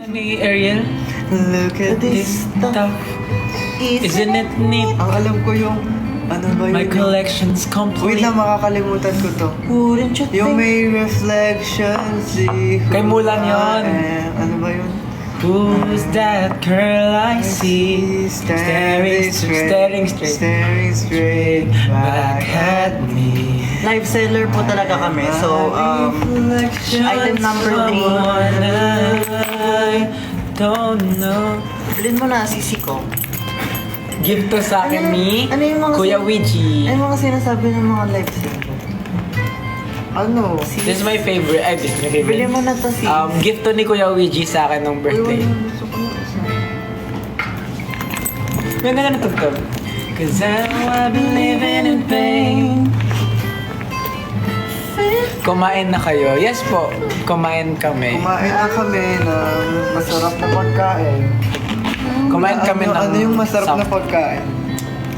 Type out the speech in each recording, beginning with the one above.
Honey, Ariel, Look at this stuff. isn't it neat? Ang alam ko yung, ano ba yun? My collection's Wait complete. lang, makakalimutan ko to. Wouldn't you Yung think? may reflection, see who Kay Mulan yun. I am. Ano ba yun? Who's that girl I see? Staring straight back at me. Live seller po talaga kami. So, item number 3. I don't know. Bilhin mo na, sisi ko. Give to sa akin ni Ano yung mga Kuya Ouija. Ano yung mga sinasabi ng mga live seller? Ano? This is my favorite. Ay, this is my favorite. Bilhin mo na to, sis. Gift to ni Kuya Ouija sa akin nung birthday. Gusto ko na isa. Ganda na natugtog. Cause I've been living in pain. Kumain na kayo? Yes po, kumain kami. Kumain na kami ng masarap na pagkain. Kumain kami ng... Ano yung masarap na pagkain?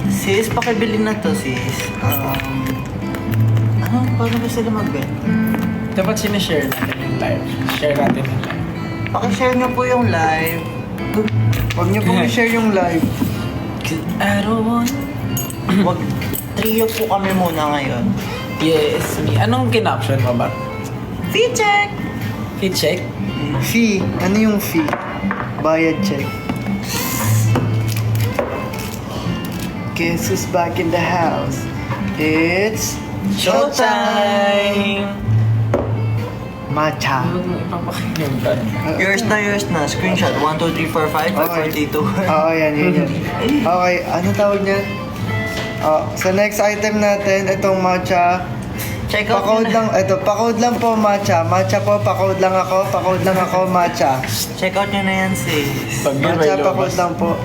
Sis, pakibili na to, sis. Ano? Paano ba sila mag-bet? Dapat sinishare natin yung live. Share natin yung live. Pakishare nyo po yung live. Huwag niyo pong i-share yung live. Cause I don't want... Wag, trio po kami muna ngayon. Yes, me. Anong kinoption mo ba? Fee check! Fee check? Fee. Ano yung fee? Bayad check. Guess who's back in the house? It's Showtime! Matcha. Huwag mo ipapakilimutan. Yours na. Screenshot. 1, 2, 3, 4, 5, 5, 4, 3, 2. Oo, yan. Okay, ano tawag niya? Sa next item natin, itong matcha. Check out Pa-code nyo na. lang, pa-code lang po matcha. Matcha po, pa-code lang ako, matcha. Check out nyo na yan, sis. Pag yun, Matcha, may pa-code lumabas. lang po.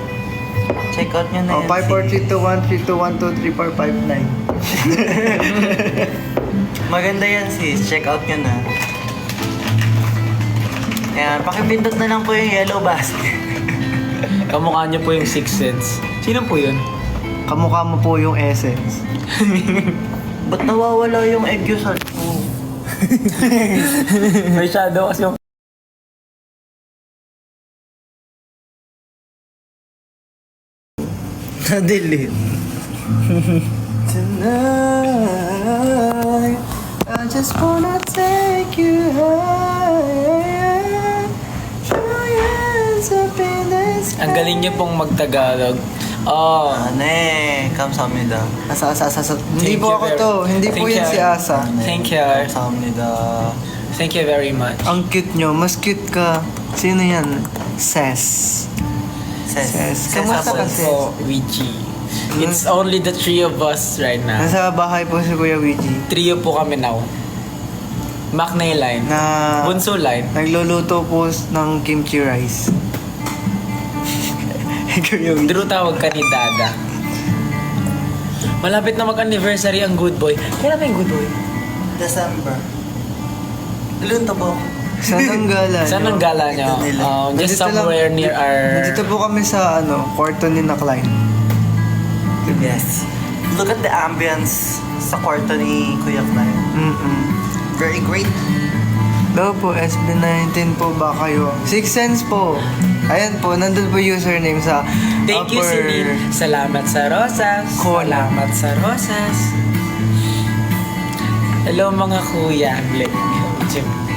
Check out nyo na yan, 5432132123459. Maganda yan, sis. Check out nyo na. Ayan, pakipindot na lang po yung yellow basket. Kamukha niyo po yung Sixth Sense. Sino po yun? Kamukha mo po yung essence. Ba't nawawala yung egg yolk ko? May shadow kasi yung... Na-delete. Tonight, I just wanna take you high. Throw your hands up in the sky. Ang galing niyo pong magtagalog. Oh. Ano eh, kamsahamnida. Asa. Hindi Thank po you ako very- to. Hindi po Thank yan you. si Asa. Thank you. Kamsahamnida. Thank you very much. Ang cute nyo. Mas cute ka. Sino yan? Ses. Ses. Kamusta ka, Ses? Po, Ouija. It's only the three of us right now. Nasa bahay po si Kuya Ouija. Trio po kami now. Maknay line. Na Bunso line. nagluluto po ng kimchi rice. Kuya Ouija. Drew, tawag ka ni Dada. Malapit na mag-anniversary ang Good Boy. Kailan ba yung Good Boy? December. Ilan to po? Saan ang gala? Saan ang gala niyo? Ito nila. Just Nandito somewhere lang- near our... Nandito po kami sa kwarto ni Nakline. Yes. Look at the ambience sa kwarto ni Kuya Klein. Very great. Daw po, SB19 po ba kayo? Six Sense po. Ayan po, nandun po username sa Thank you, Celine. Salamat sa rosas. Cola. Salamat sa rosas. Hello mga kuya.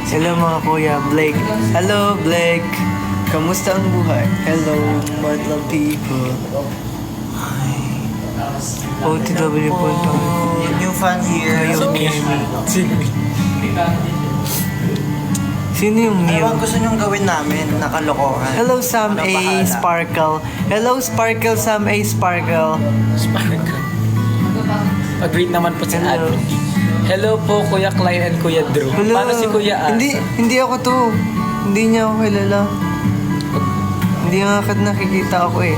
Hello mga kuya, Blake. Hello Blake. Kamusta ang buhay? Hello, madlang people. OTW po ito. New fan here. So, Sino yung new? Ano bang gusto nyong gawin namin na kalokohan? Hello Sam Ano A. bahala? Sparkle. Hello Sparkle, Sam A. Sparkle. Sparkle. Pag-greet naman po sa Hello. admin. Hello po Kuya Klein and Kuya Drew. Hello. Paano si Kuya Asa? Hindi ako to. Hindi niya ako kilala. Hindi nga nakikita ako eh.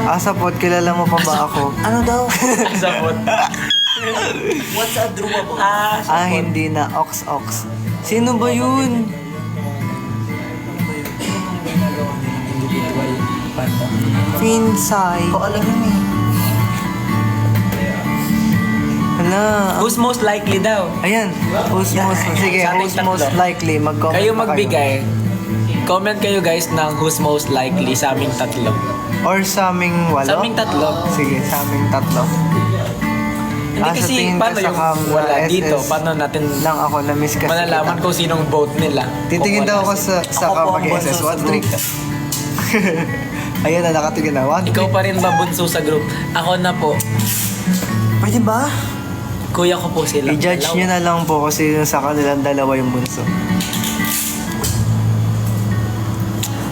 Asapot, kilala mo pa ba ako? Ano daw? Sapot. What's a drawable? Hindi na. Ox. Sino ba yun? Finsay. Ko alam yun eh. Hala. Who's most likely daw? Ayan. Who's most... Sige, Sa ating who's most tatlo. likely? Mag-comment Kayo na magbigay. Comment kayo guys ng who's most likely sa aming tatlo. Or sa aming walo? Sa aming tatlo. Sige, sa aming tatlo. Hindi Sa kasi tingin ko paano sa yung cam na wala SS dito? Paano natin lang ako na-miss kasi malalaman kita. kung sinong vote nila? Titingin Kung daw ako wala sa Ako po cam ang mag-SS. bunso sa 1-3. Ayun na, nakatingin na. 1-3. Ikaw pa rin ba bunso sa group? Ako na po. Pwede ba? Kuya ko po sila. I-judge nyo na lang po kasi sa kanilang dalawa yung bunso.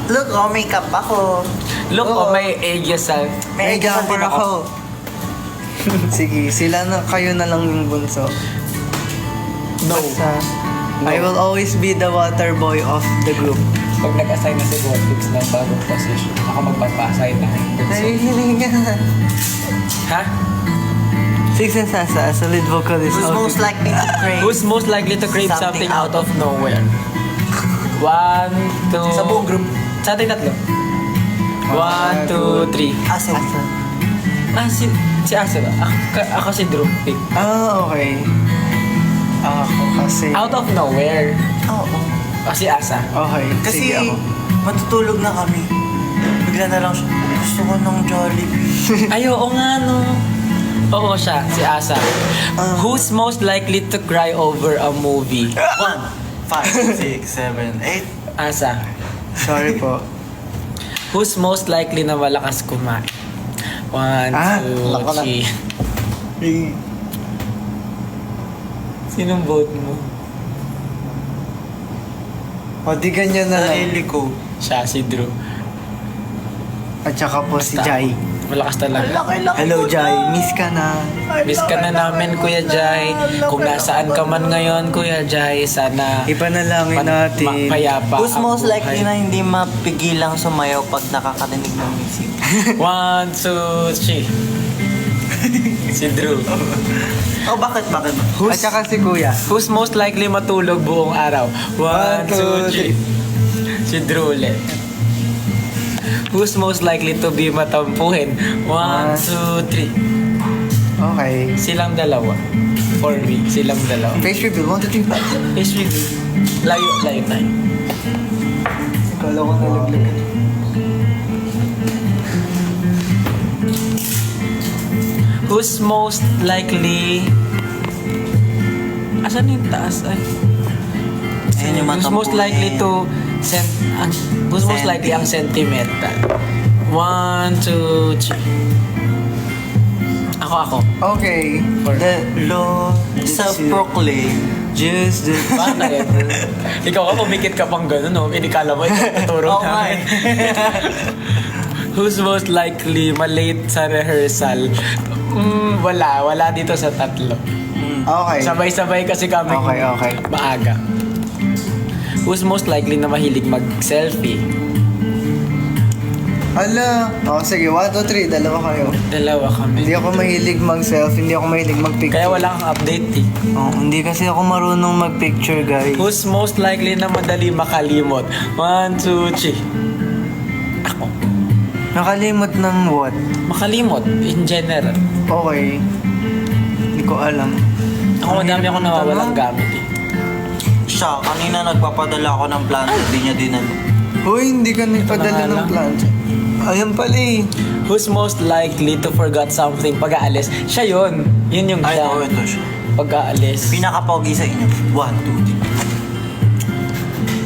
Look, makeup ako. Look, Oo. may Aegis May jumper ako. Sige, sila na, kayo na lang yung bunso. No. Basta, I will always be the water boy of the group. Pag nag-assign na si Vortex ng bagong position, ako magpapa-assign na. Nahihiling ka na. Ha? Six and Sasa as a lead vocalist. Who's of most likely to crave? Who's most likely to crave something out of nowhere? 1, 2... Sa buong group. Sa ating tatlo. 1, 2, 3. Asa? Si Asa ba? Ako si Drew. Pick. Okay. Ako kasi... Out of nowhere. Oo. Si Asa. Okay, Kasi sige ako. matutulog na kami. Bigla na lang siya, gusto ko ng Jollibee. Ay, oo nga no. Oo siya, si Asa. Who's most likely to cry over a movie? 1, 5, 6, 7, 8. Asa. Sorry po. Who's most likely na malakas kumain? 1, lako na. 2, 3. Sinong vote mo? O di ganyan na lang. Sarili ko. Siya, si Drew. At saka po si Basta Jai. Malakas talaga. Hello Jai, miss ka na. Miss ka na namin, Kuya Jai. Kung nasaan ka man ngayon, Kuya Jai, sana Ipanalangin natin. mapayapa Who's ang most likely buhay. na hindi mapigilang sumayaw pag nakakarinig ng music? 1, 2, 3. Si Drew. Oh, bakit? At saka si Kuya. Who's most likely matulog buong araw? 1, 2, 3. Si Drew ulit. Who's most likely to be matampuhin? 1, 2, 3. Okay. Silang dalawa. For me, silang dalawa. Face reveal, 1, 2, 3, 4. Is really layo tayo. Kala ko nalaglag. Who's most likely... Asan yung taas? Ay. Sino yung Who's most likely to... Who's most likely ang sentimental? 1, 2, 3. Ako. Okay. For- Lord, Self-proclaim. just the... Bakit? Ikaw ka, pumikit ka pang gano'n, no? Inikala mo, ikaw tuturo Oo nga namin. Who's most likely malate sa rehearsal? Wala dito sa tatlo. Okay. Sabay-sabay kasi kami Okay. maaga. Who's most likely na mahilig mag-selfie? Hala. Sige, 1, 2, 3. Dalawa kayo. Dalawa kami. Hindi ako mahilig mag-selfie, hindi ako mahilig mag-picture. Kaya wala kang update eh. Hindi kasi ako marunong mag-picture, guys. Who's most likely na madali makalimot? 1, 2, 3. Ako. Nakalimot ng what? Makalimot in general. Okay. Hindi ko alam. Ako madami ako nawawalang gamit eh. Siya, kanina nagpapadala ako ng plano, hindi niya din ano. Hoy, hindi ka nagpadala Ito na ng nga plancha. Ayan pala eh. Who's most likely to forget something pag-aalis? Siya yun. Yun yung Ay, siya. oo, ito siya. Pag-aalis. Pinaka-pogi sa inyo. 1, 2,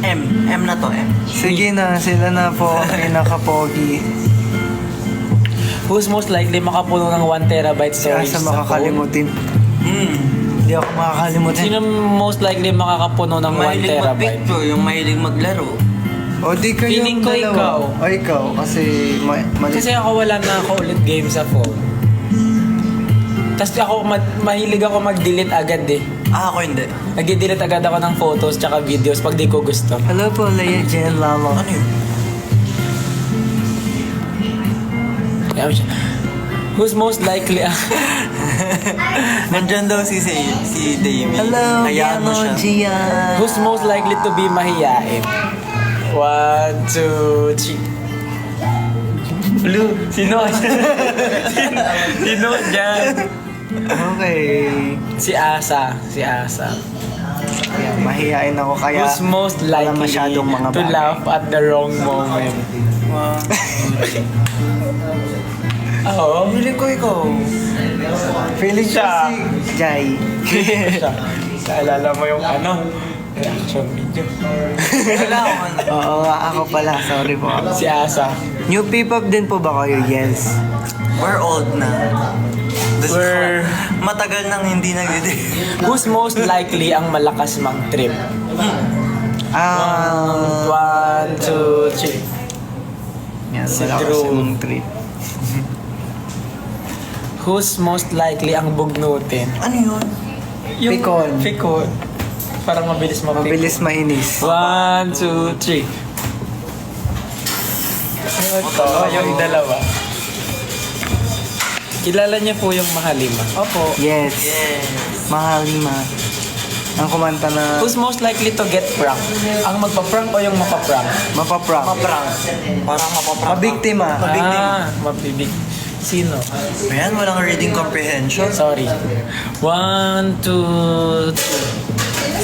3. M na to, M. Sige na, sila na po ang pinaka-pogi. Who's most likely makapuno ng 1 terabyte Kaya storage sa sa phone? makakalimutin. Hindi ako makakalimutin. Sino most likely makakapuno ng 1 Mahilig terabyte? mag-picture, yung mahilig maglaro. O di kayo Feeling ko dalawa. ikaw. O ikaw, kasi mali. Kasi ako wala na ako ulit game sa phone. Tapos ako, mahilig ako mag-delete agad eh. Ako hindi. Nag-delete agad ako ng photos tsaka videos pag di ko gusto. Hello po, Leia Jen Lalo. Ano yun? Kaya siya, who's most likely Nandyan daw si Damien. Hello, Hayaan mo Yano siya. Gia. Who's most likely to be mahiyain? 1, 2, 3. Blue, sino? Sino dyan? Okay. Si Asa. Yeah, mahihain ako kaya Who's most wala likely masyadong mga to bagay. laugh at the wrong moment? Oo. Feeling ko ikaw. Feeling ko Siya. si Jai. Siya. Naalala mo yung reaction video. Wala akong ano. Oo, ako pala. Sorry po. Si Asa. New P-pop din po ba kayo? Yes. We're old na. We're- Matagal nang hindi nag-date. Who's most likely ang malakas mang-trip? Ah, 1, 2, 3. yan, Si wala Drew. kasi mong trip. Who's most likely ang bugnutin? Ano yun? Pikon. Pikon. Parang mabilis mapikon. Mabilis mainis. 1, 2, 3. Ito, yung dalawa. Kilala niya po yung Mahalima. Opo. Yes. Yes. Mahalima. Ang kumanta na Who's most likely to get prank? Ang magpa-prank o yung mapaprank? mapaprank. Maprang. Parang mapaprank. Mabiktima. Mabibig. Sino? Ayan, walang reading comprehension. Sorry. 1, 2, 3.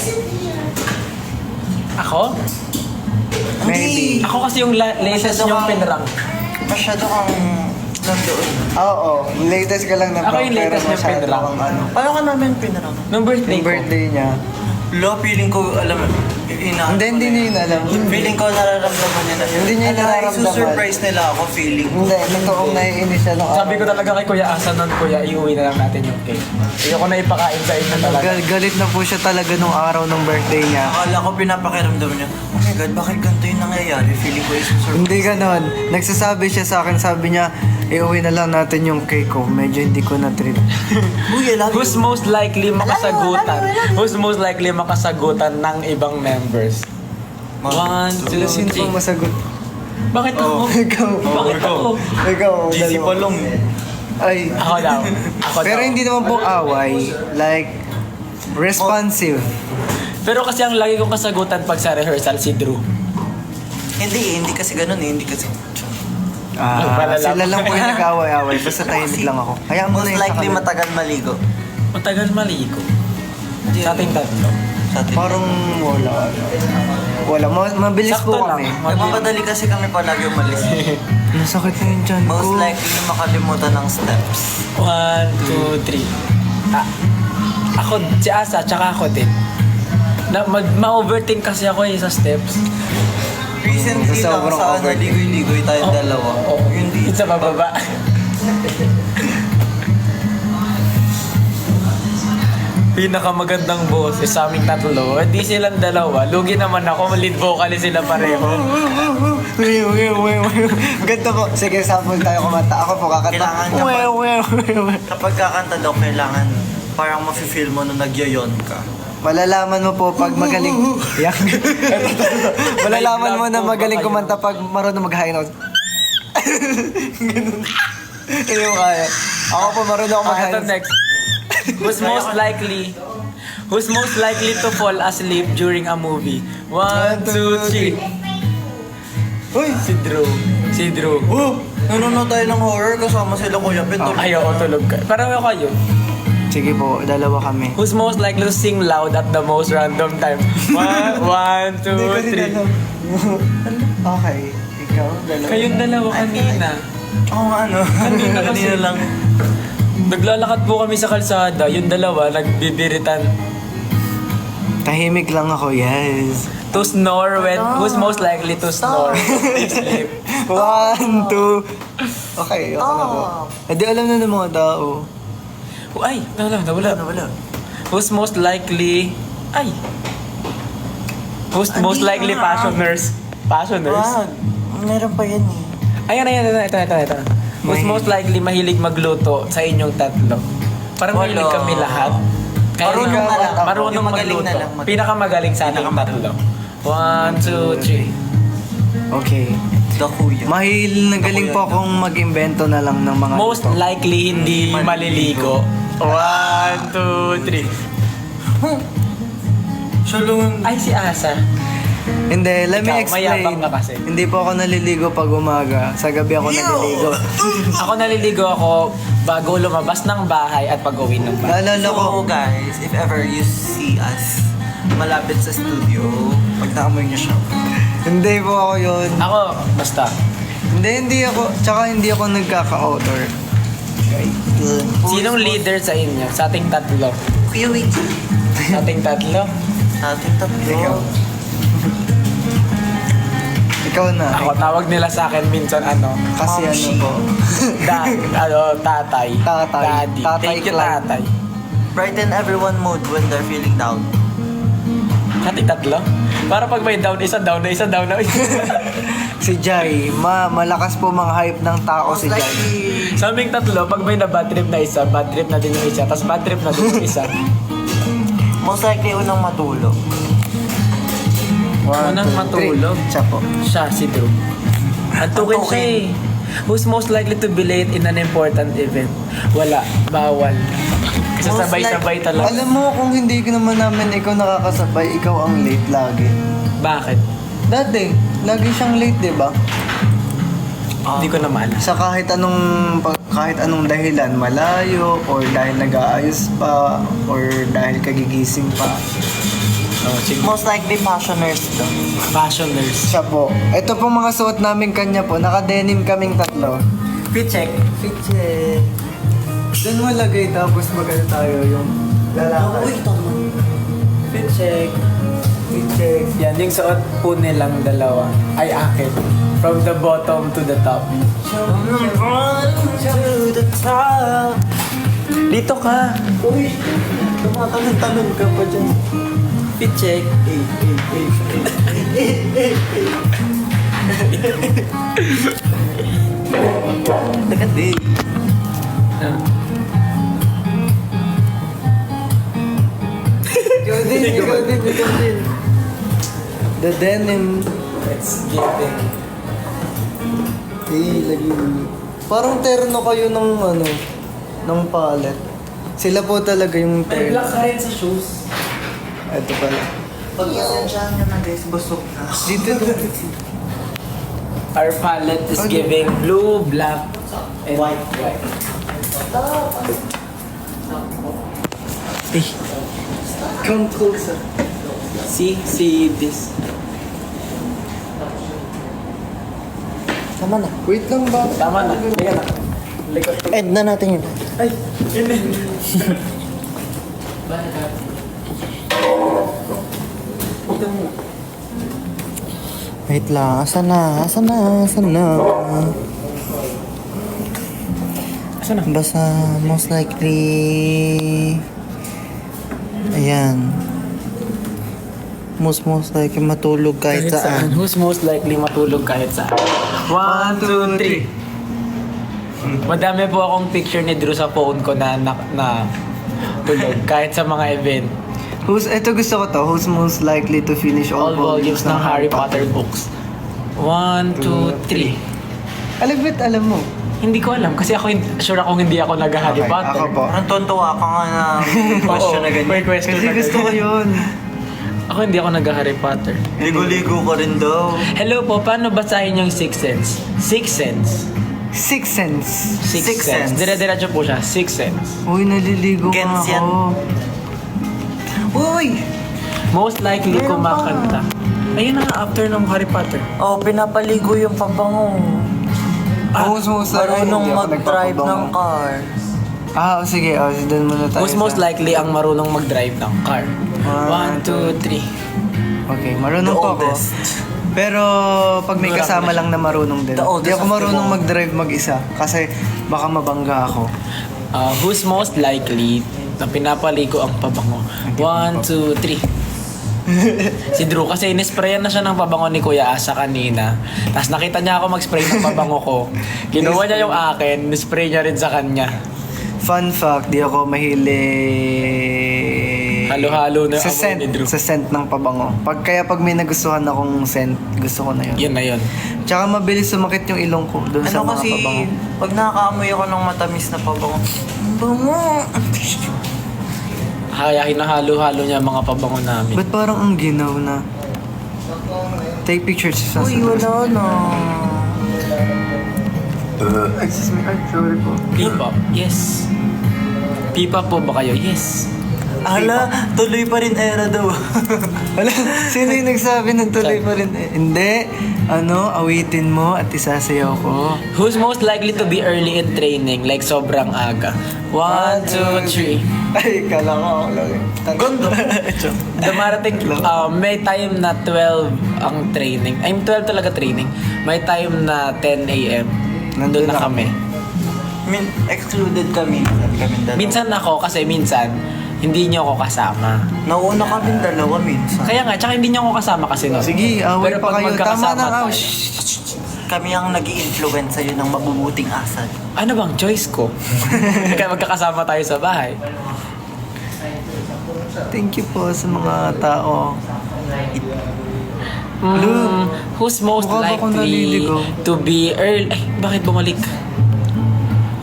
Ako? Maybe. Ako kasi yung latest Masyado yung kang- pinrank. Masyado kang nandoon. Oo, latest ka lang na Ako yung latest na masyado pinrank. kang ano. Paano ka namin pinarang? Nung birthday Yung ko. birthday niya. Lo, feeling ko, alam, Hindi niya yun alam. Feeling ko nararamdaman niya na. Hindi niya nararamdaman. Surprise nila ako, feeling ko. Hindi, totoong naiinis siya nung Sabi ko talaga kay Kuya Asa nun, Kuya, iuwi na lang natin yung cake. Ayoko na ipakain sa inyo talaga. Galit na po siya talaga nung araw ng birthday niya. Akala ko pinapakiramdam niya, oh my God, bakit ganito yung nangyayari? Feeling ko is surprise. Hindi ganon. Nagsasabi siya sa akin, sabi niya, iuwi na lang natin yung cake ko. Medyo hindi ko na-treat. Uy, I love Who's you. most likely makasagutan? Who's most likely makasagutan ng ibang members? 1, 2, Sino pang 3. masagot? Bakit ako? Ikaw. Bakit ako? Ikaw. GC dalawa. Palong. Ay. Ako daw. Ako Pero daw. hindi naman po away. Like, responsive. Pero kasi ang lagi kong kasagutan pag sa rehearsal, si Drew. Hindi kasi ganun eh, hindi kasi. Malalaman. Sila lang po yung nag-away-away. Basta tahimik lang ako. Kaya mo Most na yung likely sa matagal maligo. Matagal maligo. Sa ating tatlo. Sa atin. Parang wala. Wala. Mabilis Sakto po lang. kami. Nagmamadali kasi kami palagi umalis. Masakit na yung dyan Most ko. likely makalimutan ng steps. 1, 2, 3. Ako, si Asa, tsaka ako din. Ma-overthink kasi ako sa steps. Recently Sa lang sobrang sa ano, overthink. ligoy-ligoy tayong dalawa. Oh, Yun di. sa bababa. Pinakamagandang boses sa aming tatlo. Hindi silang dalawa. Lugi naman ako. Lead vocalist sila pareho. Ganda po. Sige, sample tayo kumanta. Ako po kakanta. Kailangan Kapag kakanta daw, kailangan parang mafe-feel mo na nagyayon ka. Malalaman mo po pag magaling. Yan. Malalaman mo na magaling kumanta pag marunong mag-high note. Ganun. Hindi mo kaya. Ako po marunong ako mag-high Ito note. next. Who's most likely to fall asleep during a movie? 1, 2, 3. Uy! Si Drew. Nanonood tayo ng horror kasama sila Kuya Pet. Ayaw, tulog ka. Parang kayo. Sige po, dalawa kami. Who's most likely to sing loud at the most random time? 1, 2, 3. Okay. Ikaw, dalawa. Kayong dalawa kanina. Oo nga, ano. Kanina kasi. Kanina lang. Naglalakad po kami sa kalsada. Yung dalawa, nagbibiritan. Tahimik lang ako, yes. To snore when... Who's most likely to snore? Sleep. 1, 2. Okay, ako na po. Hindi alam na ng mga tao. Ay, nawala. Who's most likely... Ay. Who's most likely passioners? Passioners? Wag. Meron pa yan eh. Ayan. Ito. Who's most likely mahilig magluto sa inyong tatlo? Parang mahilig Wala. kami lahat. Marunong na lang. Marunong Yung magaling magluto. na lang. Pinakamagaling sa ating tatlo. 1, 2, 3. Okay. The Kuya. Na galing po akong mag-invento na lang ng mga Most luto. likely hindi maliligo. 1, 2, 3. Siya lang. Ay, si Asa. Hindi, let me Ikaw, mayabang explain. ka kasi. Hindi po ako naliligo pag umaga. Sa gabi ako naliligo. Ako naliligo ako bago lumabas ng bahay at pag-uwi ng bahay. Naalala ko, So guys, if ever you see us malapit sa studio, pag naamoy niyo siya. Hindi po ako yun. Ako, basta. Hindi ako. Tsaka hindi ako nagkaka-odor. Sinong leader sa inyo? Sa ating tatlo. Kuya, wait. Sa ating tatlo? Ating tatlo. Ikaw na. Ako, tawag nila sa akin minsan Kasi Mamshi. ano po. tatay. Tatay. Daddy. Tatay Thank you, Clyde. tatay. Brighten everyone mood when they're feeling down. Sa ating tatlo? Para pag may down, isa down na. Si Jai. Malakas po mga hype ng tao si Jai. Sa aming tatlo, pag may na bad trip na isa, bad trip na din yung isa, tapos bad trip na din yung isa. Most likely unang matulog. Unang matulog. Siya po. Siya, si Drew. Antukin siya eh. Who's most likely to be late in an important event? Wala. Bawal. Kasi Most sabay-sabay talaga. Alam mo, kung hindi ko naman namin ikaw nakakasabay, ikaw ang late lagi. Bakit? Dati, lagi siyang late, di ba? Hindi ko na maalala. Sa kahit anong dahilan, malayo, or dahil nag-aayos pa, or dahil kagigising pa. Oh, sige. Most likely passioners daw. Fashioners. Siya po. Ito po mga suot namin kanya po. Naka-denim kaming tatlo. Fit check. Fit check. Doon mo lagay tapos magano tayo yung lalakad. tama. Fit check. Fit check. Yan, yung suot po nilang dalawa. Ay, akin. From the bottom to the top. Run to the top. Dito ka. Uy! Tumatalon-talon ka pa dyan. Fit check. Teka, di. Ah. Ikaw din. The denim. Let's get it. Lagi. Parang terno kayo ng palette. Sila po talaga yung May terno. black ka rin sa shoes. Ito pala. Pag-isensyahan nyo na guys, busog na. Dito. Our palette is Okay. giving blue, black, and white. Eh, Come closer. see this. Tama na. Wait lang ba? Tama na. Liga na. Likot. End na natin yun. Ay, hindi. Wait lang. Asan na? Asa na? Basta most likely... Ayan. Most likely matulog kahit saan. Who's most likely matulog kahit saan? 1, 2, 3. Madami po akong picture ni Drew sa phone ko na tulog kahit sa mga event. Ito gusto ko to. Who's most likely to finish All volumes ng Harry Potter books. 1, 2, 3. Alam mo. Hindi ko alam kasi sure ako hindi ako nag-Harry Okay, Potter. ako po. Parang tontuwa ka nga na question na ganyan. May question Kasi na gusto ko ganyan. yun. Ako hindi ako nag-Harry Potter. Ligo-ligo ka rin daw. Hello po, paano basahin yung Sixth Sense? Sixth Sense. Sixth Sense. Sixth Sense. Dire-diretso po siya. Sixth Sense. Uy, naliligo nga Gens yan. ako. Uy! Most likely Meron kumakanta. Ayun na nga, after ng Harry Potter. Oh, pinapaligo yung pabango. Who's most likely Marunong hindi ako mag-drive ng nagpapabango. car. Sige. Doon muna tayo. Who's most likely ang marunong mag-drive ng car? 1, 2, 3. Okay, The marunong po ako. oldest. Pero pag may kasama lang na marunong din. The oldest Hindi ako of them marunong all. mag-drive mag-isa. Kasi baka mabangga ako. Who's most likely na pinapaligo ang pabango? 1, 2, 3. Si Drew kasi inisprayan na siya ng pabango ni Kuya Asa kanina. Tapos nakita niya ako mag-spray ng pabango ko. Kinuha niya yung akin, nispray niya rin sa kanya. Fun fact, di ako mahilig... Halo-halo na sa amoy scent, ni Drew. sa scent ng pabango. Kaya pag may nagustuhan akong scent, gusto ko na yun. Yun na yun. Tsaka mabilis sumakit yung ilong ko doon sa Ano mga kasi, pabango. pag nakakaamoy ako ng matamis na pabango, ang bango. Kaya hinahalo-halo niya mga pabango namin. Ba't parang ang ginaw na? Take pictures sa Uy, wala na. Excuse me, sorry po. P-pop, yes. P-pop po ba kayo? Yes. Ala, tuloy pa rin era daw. Wala, sino yung nagsabi ng tuloy pa rin? Hindi, awitin mo at isasayaw ko. Who's most likely to be early in training? Like sobrang aga. 1, 2, 3. Ay, kala ko ako lang eh. Gondo. Dumarating, may time na 12 ang training. I'm 12 talaga training. May time na 10 a.m. Nandun na kami. Excluded kami. Kami dalawa. Minsan ako, kasi minsan, hindi niyo ako kasama. Nauna kami dalawa minsan. Kaya nga, tsaka hindi niyo ako kasama kasi no. Sige, away Pero pa pag kayo. Tama magkakasama na tayo, Kami ang nag-i-influence sa'yo ng mabubuting asal. ano bang choice ko? Kaya magkakasama tayo sa bahay. Thank you po sa mga tao. Who's most Mukha ba akong likely naliligaw? to be early... Ay, bakit bumalik?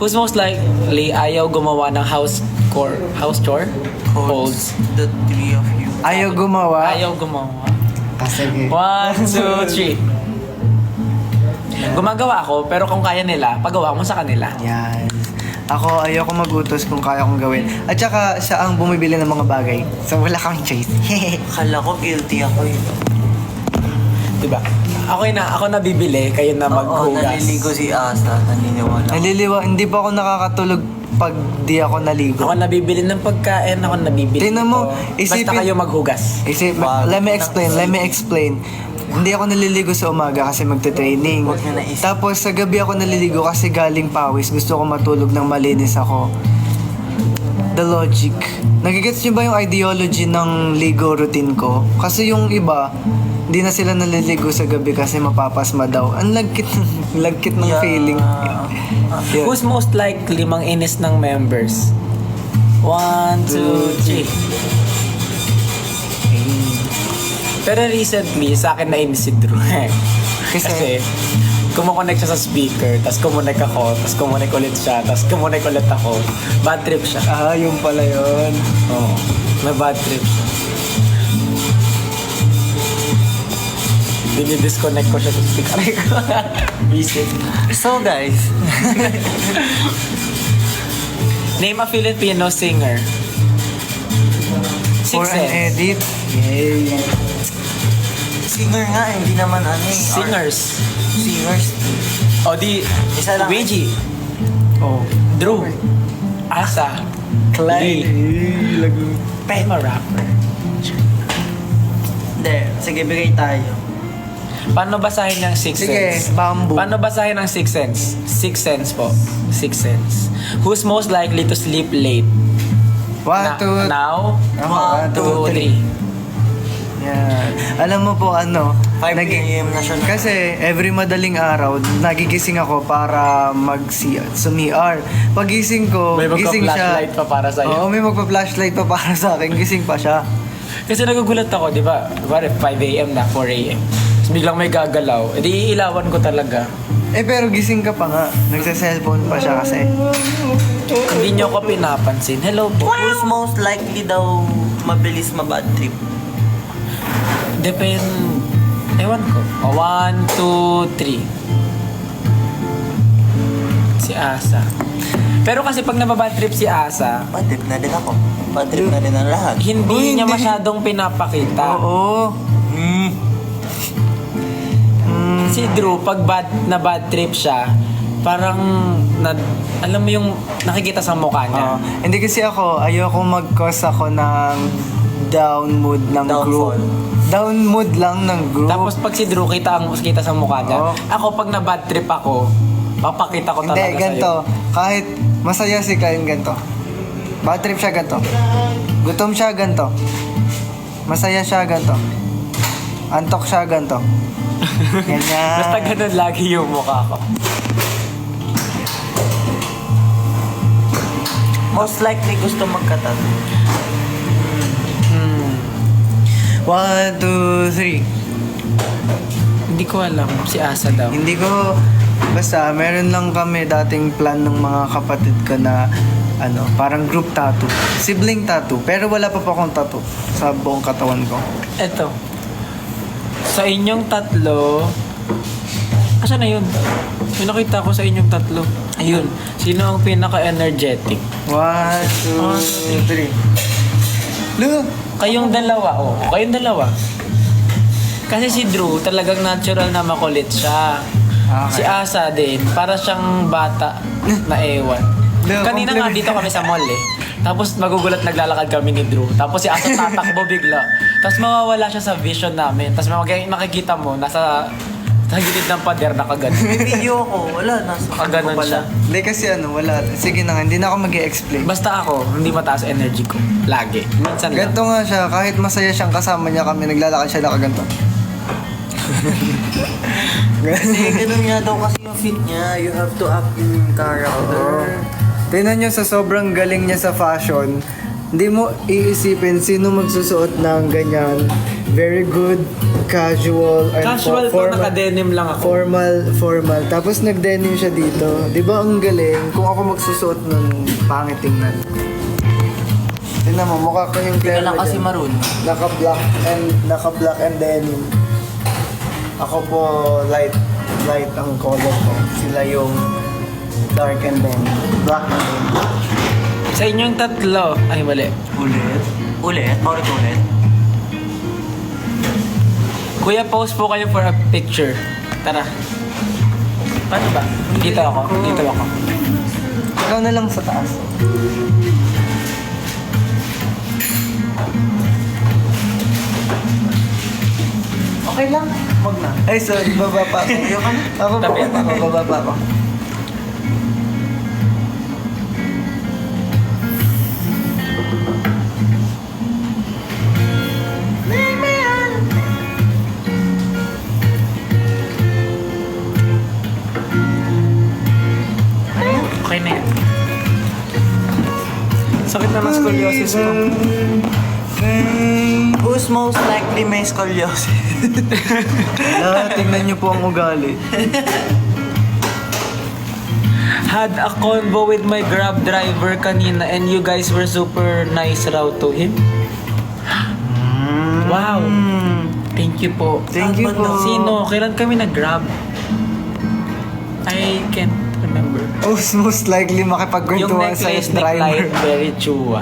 Who's most likely ayaw gumawa ng house chore? Holds. The three of you. Ayaw gumawa. Ayaw gumawa. Sige. 1, 2, 3. Gumagawa ako, pero kung kaya nila, pagawa mo sa kanila. Yan. Ako, ayoko magutos kung kaya kong gawin. At saka, siya ang bumibili ng mga bagay. So, wala kang choice. Akala ko guilty ako eh. Diba? Ako na bibili, kayo na Oo, maghugas. naliligo si Asa. Naniniwala. Naliliwa, hindi pa ako nakakatulog pag di ako naligo. Ako nabibili ng pagkain, ako nabibili Tingnan mo, ito. isipin- Basta kayo maghugas. Let me explain. Hindi ako naliligo sa umaga kasi magte-training. Huwag niyo naisip. Tapos sa gabi ako naliligo kasi galing pawis. Gusto ko matulog ng malinis ako. The logic. Nagigets niyo ba yung ideology ng ligo routine ko? Kasi yung iba, hindi na sila naliligo sa gabi kasi mapapasma daw. Ang lagkit ng Yeah. feeling. Yeah. Who's most likely mang-inis ng members? 1, 2, 3. Pero recently, sa akin nainis si Drew. Kasi, kumukonect siya sa speaker, tapos kumukonect ako, tapos kumukonect ulit siya, tapos kumukonect ulit ako. Bad trip siya. Yung pala yun. Oo. May bad trip siya. Dinidisconnect ko siya sa speaker ko. Visit. So guys, Name a Filipino singer. For Six an Sense. edit. Yay. singer nga, hindi naman ano eh. Singers. Singers. O di, Isa lang. Reggie. Oh. Drew. Asa. Clay. I'm a rapper. Hindi, sige bigay tayo. Paano basahin yung Six Sige, Sense? bamboo. Paano basahin ang Six Sense? Six Sense po. Six Sense. Who's most likely to sleep late? 1, 2, Now? 1, 2, 3. Yan. Alam mo po 5 nag- p.m. na siya. kasi every madaling araw, nagigising ako para sumi-R. Pagising ko, May gising siya. magpa-flashlight pa para sa'yo. Oo, may magpa-flashlight pa para sa akin. Gising pa siya. Kasi nagugulat ako, di ba? Pare, 5 a.m. na, 4 a.m. Tapos biglang may gagalaw. E di iilawan ko talaga. Pero gising ka pa nga. Nagsa-cellphone pa siya kasi. Hindi niyo ako pinapansin. Hello po. Who's most likely daw mabilis mabad trip? Depend... Ewan ko. 1, 2, 3. Si Asa. Pero kasi pag nababad trip si Asa, Bad trip na din ako. Bad trip na din ang lahat. hindi niya hindi. masyadong pinapakita. Oo. Si Drew, pag na bad trip siya, parang, alam mo yung nakikita sa mukha niya. Hindi kasi ako, ayoko mag-cause ako ng down mood ng Downfall. group. Down mood lang ng group. Tapos pag si Drew, kita sa mukha niya. Oo. Ako, pag na bad trip ako, papakita ko talaga Hindi, ganito. Kahit masaya si Kain, ganito. Bad trip siya, ganito. Gutom siya, ganito. Masaya siya, ganito. Antok siya, ganito. Ganyan. Basta ganun lagi yung mukha ko. Most likely gusto magkatato. 1, 2, 3. Hindi ko alam. Si Asa daw. Hindi ko, basta meron lang kami dating plan ng mga kapatid ko na parang group tattoo. Sibling tattoo. Pero wala pa akong tattoo sa buong katawan ko. Eto. Sa inyong tatlo... Asa na yun? May nakita ko sa inyong tatlo. Ayun. Sino ang pinaka-energetic? 1, 2, 3. Lo, Kayong dalawa, kayong dalawa. Kasi si Drew, talagang natural na makulit siya. Si Okay. Asa din, para siyang bata na ewan. Kanina nga dito kami sa mall eh. Tapos magugulat naglalakad kami ni Drew. Tapos si Asa tatakbo bigla. Tapos mawawala siya sa vision namin. Tapos makikita mo, nasa gilid ng pader nakaganon. May video ko, wala, nasa Nakaganon ko siya. Hindi kasi wala. Sige na nga, hindi na ako mag-i-explain. Basta ako, hindi mataas energy ko. Lagi. Minsan lang. Ganto nga siya, kahit masaya siyang kasama niya kami, naglalakad siya nakaganto. Kasi ganun nga daw kasi yung fit niya. You have to act in character. Tingnan niyo sa sobrang galing niya sa fashion, hindi mo iisipin sino magsusuot ng ganyan. Very good, casual, and Casual to, naka-denim lang ako. Formal. Tapos nag-denim siya dito. Di ba ang galing? Kung ako magsusuot ng pangit tingnan. Tingnan mo, mukha ko yung Hindi ka Claire lang mo kasi dyan. maroon. Naka-black and denim. Ako po light ang color ko. Sila yung dark and denim. Black and denim. Sa inyong tatlo, ay mali. Ulit? Ulit? Kuya, pose po kayo for a picture. Tara. Paano ba? Dito ako. Ikaw na lang sa taas. Okay lang. Wag na. Ay, sorry. Baba pa ako. Ako po. Tabi. Baba pa ako. Okay na yan. Sakit na ng scoliosis ko. Who's most likely may scoliosis? Wala, tingnan niyo po ang ugali. Had a convo with my Grab driver kanina and you guys were super nice raw to him. Wow. Thank you po. Thank you po. Sino? Kailan kami nag-Grab? I can't remember. Most likely Yung makipagkwentuhan sa necklace ni driver. Clyde, very chua.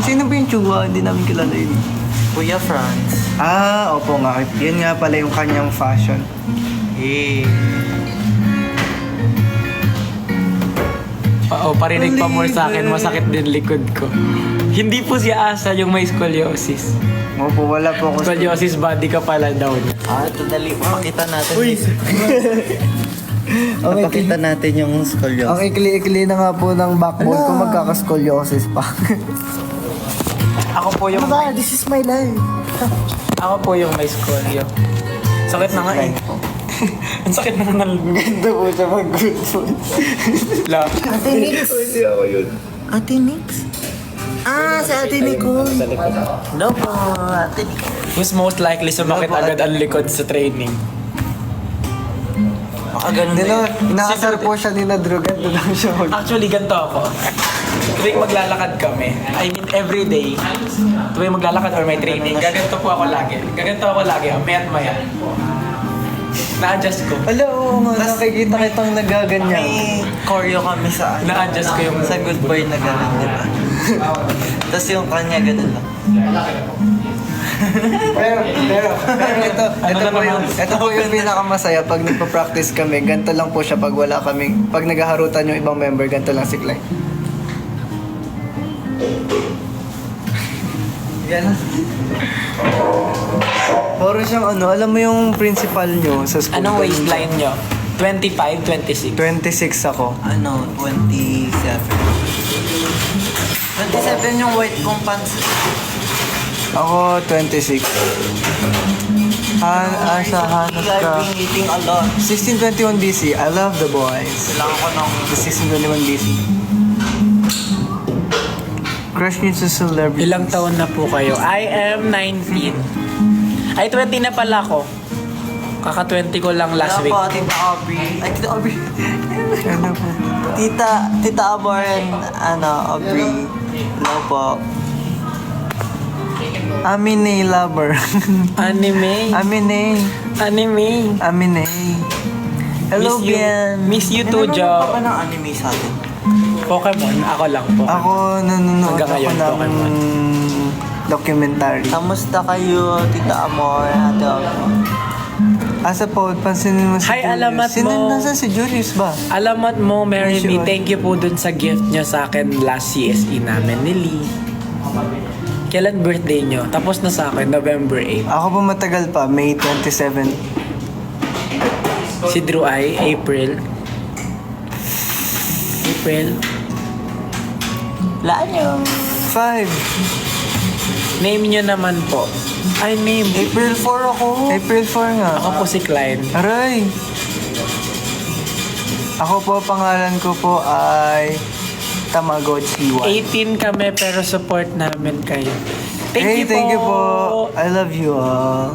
Sino ba yung Chua? Hindi namin kilala yun. Kuya Franz. Opo nga. Yun nga pala yung kanyang fashion. Parinig pa more sa akin, masakit din likod ko. Hindi po si Asa yung may scoliosis. Opo, wala po ako. Scoliosis body ka pala daw niya. Ito dali. Pakita natin. Ang Pakita natin yung Ang scoliosis. ikli-ikli na nga po ng backbone ko, magkakascoliosis pa. Ako po yung This is my life. Ako po yung may scolio. Sakit na nga eh. Ang sakit na nga ng Ganda po siya mag-good food. la. Ate Nix. Hindi ako yun. Ate Nix? Si Ate Nicole. Sa likod. No po, Ate Nicole. Who's most likely sumakit agad ang likod sa training? Baka ganun Hindi din. na, inaasar po siya ni Nadro. Ganda lang siya mag... Actually, ganito ako. Tuwing maglalakad kami, I mean every day, tuwing maglalakad or may training, gaganto po ako lagi. Maya. Na-adjust ko. Ala, oo nga. Nakikita kitang nagaganyan. May choreo kami sa Na-adjust ko yung... sa Good Boy na gano'n, di ba? Tapos yung kanya gano'n lang. pero ito po yung pinakamasaya pag nagpa-practice kami. Ganito lang po siya pag wala kaming, pag naghaharutan yung ibang member, ganito lang si Clay. Yan. Puro siyang alam mo yung principal nyo sa school. Anong waistline nyo? 25, 26? 26 ako. 27. 27 yung white kong pants. Ako, 26. Sa hanap ka. I've been eating a lot. 1621 BC. I love the boys. Kailangan ko ng... The 1621 BC. Crush niyo sa celebrity. Ilang taon na po kayo? I am 19. Ay, 20 na pala ako. Kaka-20 ko lang last week. Wala po, Tita Aubrey. Ay, Tita Aubrey. Ano po? Tita Amor and Aubrey. Hello po. Amine lover. Anime. Amine. Hello, Miss you. Bian. Miss you too, Nanonood Jo. pa ba ng anime sa atin? Pokemon, ako lang po. Ako nanonood Hanggang ako ngayon, ng Pokemon. documentary. Kamusta kayo, Tita Amor, Ate Amor? Asa po, pansinin mo si Hi, Julius. alamat Sino mo. nasa si Julius ba? Alamat mo, Mary Sure. Me, thank you po dun sa gift nyo sa akin last CSE namin ni Lee. Kailan birthday nyo? Tapos na sa akin, November 8. Ako po matagal pa, May 27. Si Drew ay April. April. Lanyo. 5. Name nyo naman po. Ay, name. April 4 ako. April 4 nga. Ako po si Klein. Aray! Ako po, pangalan ko po ay Tamagotchi 1. 18 kami pero support namin kayo. Thank you po. I love you all.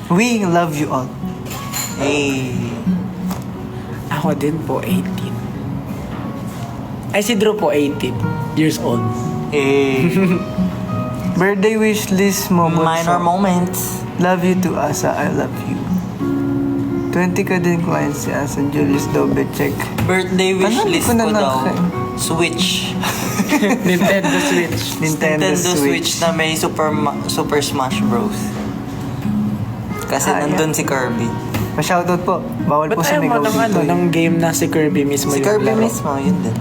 We love you all. Hey. Ako din po, 18. Ay, si Drew po, 18 years old. Hey. Birthday wish list mo, Bunso. Minor moments. Love you to Asa, I love you. 20 ka din clients si Asa, Julius Dobecek. Birthday wish Ano, hindi list ko na ko daw. nakakain. Switch. Nintendo Switch. Nintendo Switch. na may Super Smash Bros. Kasi Ah, nandun si Kirby. Pa-shoutout po. Bawal Ba't po ayaw mo sumigaw ng, dito. ng game na si Kirby mismo Si yung Kirby laro? mismo, yun din.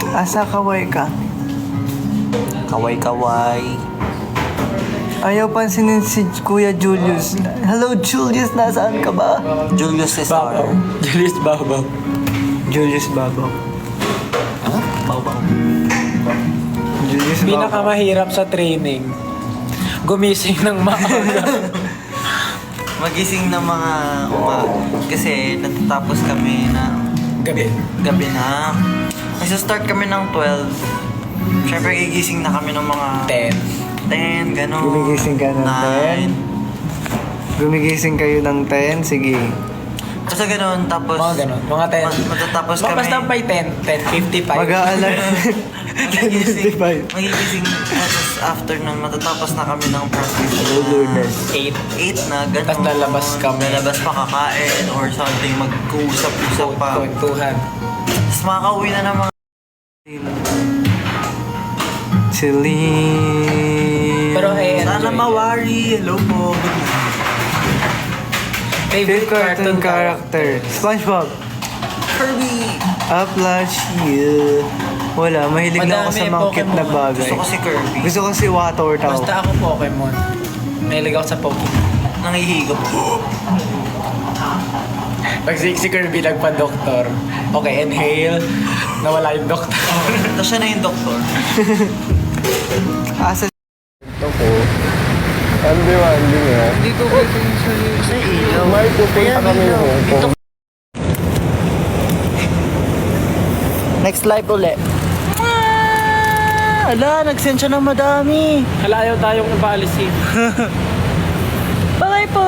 Asa kaway ka? Kaway-kaway. Ayaw pansinin si Kuya Julius. Hello Julius, nasaan ka ba? Julius Cesar. Babaw. Julius Babaw. Julius Babaw. Baw-baw. Julius Babaw. Pinakamahirap sa training. Gumising ng maaga. Magising ng mga kasi natatapos kami na gabi na. Nasa-start kami ng 12. Siyempre gigising na kami ng mga 10, gano'n. Gumigising ka ng 10? Gumigising kayo ng 10? Sige. Basta gano'n, tapos... Mga ganun. Mga 10. Matatapos kami. Basta by 10. 10:55. Mag-aalarm. Magigising, tapos after nun, matatapos na kami ng practice. Lourdes. 8. 8 na, gano'n. Tas lalabas kami. Lalabas pa kakain or something, mag-uusap-usap pa. Kwentuhan. Tapos makakauwi na ng mga... Celine. Pero Sana mawari. Hello po. Good night. Favorite cartoon character. SpongeBob. Kirby. Uplatch you. Wala, mahilig lang ako Madami sa mga cute na Pokemon. bagay. Gusto ko si Kirby. Gusto ko si Water Tower. Basta ako Pokemon. Mahilig ako sa Pokemon. Nangihigop. Pag si Kirby nagpa-doktor. Okay, inhale. Nawala yung doktor. Tapos siya na yung doktor. Asa Hindi nga. Hindi ko pwede yung Sa ilaw. May pupunta kami ng Hong Kong. Next live ulit. Ala, nag-send siya ng madami. Hala, ayaw tayong ipaalisin. Bye po!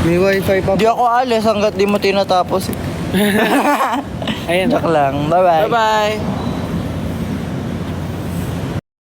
May wifi pa. Di ako alis hanggat di mo tinatapos. Ayan. Joke lang. Bye-bye. Bye-bye.